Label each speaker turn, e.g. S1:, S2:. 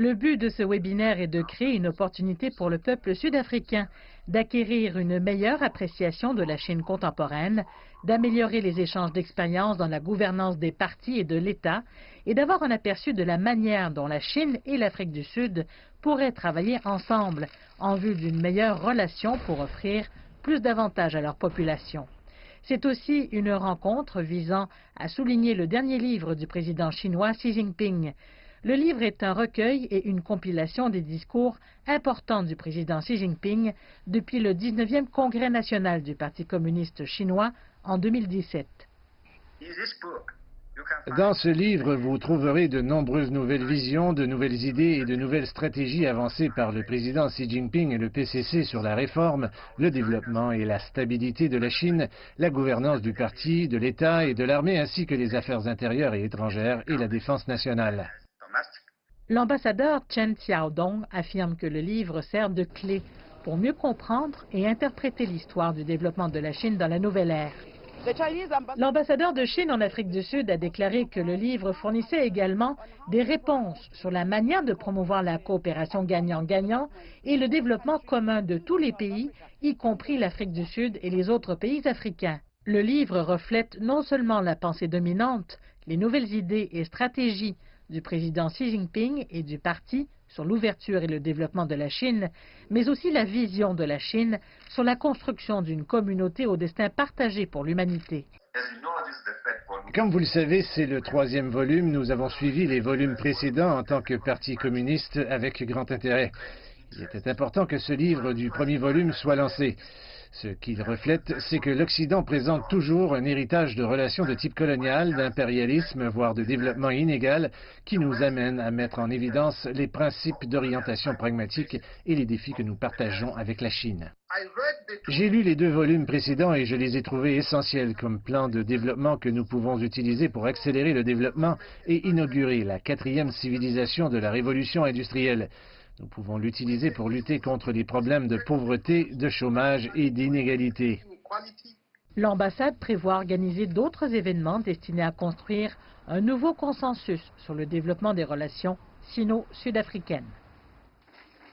S1: Le but de ce webinaire est de créer une opportunité pour le peuple sud-africain d'acquérir une meilleure appréciation de la Chine contemporaine, d'améliorer les échanges d'expériences dans la gouvernance des partis et de l'État et d'avoir un aperçu de la manière dont la Chine et l'Afrique du Sud pourraient travailler ensemble en vue d'une meilleure relation pour offrir plus d'avantages à leur population. C'est aussi une rencontre visant à souligner le dernier livre du président chinois Xi Jinping. Le livre est un recueil et une compilation des discours importants du président Xi Jinping depuis le 19e Congrès national du Parti communiste chinois en 2017.
S2: Dans ce livre, vous trouverez de nombreuses nouvelles visions, de nouvelles idées et de nouvelles stratégies avancées par le président Xi Jinping et le PCC sur la réforme, le développement et la stabilité de la Chine, la gouvernance du parti, de l'État et de l'armée, ainsi que les affaires intérieures et étrangères et la défense nationale.
S1: L'ambassadeur Chen Xiaodong affirme que le livre sert de clé pour mieux comprendre et interpréter l'histoire du développement de la Chine dans la nouvelle ère. L'ambassadeur de Chine en Afrique du Sud a déclaré que le livre fournissait également des réponses sur la manière de promouvoir la coopération gagnant-gagnant et le développement commun de tous les pays, y compris l'Afrique du Sud et les autres pays africains. Le livre reflète non seulement la pensée dominante, les nouvelles idées et stratégies du président Xi Jinping et du parti sur l'ouverture et le développement de la Chine, mais aussi la vision de la Chine sur la construction d'une communauté au destin partagé pour l'humanité.
S2: Comme vous le savez, c'est le 3e volume. Nous avons suivi les volumes précédents en tant que Parti communiste avec grand intérêt. Il était important que ce livre du 1er volume soit lancé. Ce qu'il reflète, c'est que l'Occident présente toujours un héritage de relations de type colonial, d'impérialisme, voire de développement inégal, qui nous amène à mettre en évidence les principes d'orientation pragmatique et les défis que nous partageons avec la Chine. J'ai lu les 2 volumes précédents et je les ai trouvés essentiels comme plan de développement que nous pouvons utiliser pour accélérer le développement et inaugurer la 4e civilisation de la révolution industrielle. Nous pouvons l'utiliser pour lutter contre les problèmes de pauvreté, de chômage et d'inégalité.
S1: L'ambassade prévoit organiser d'autres événements destinés à construire un nouveau consensus sur le développement des relations sino-sud-africaines.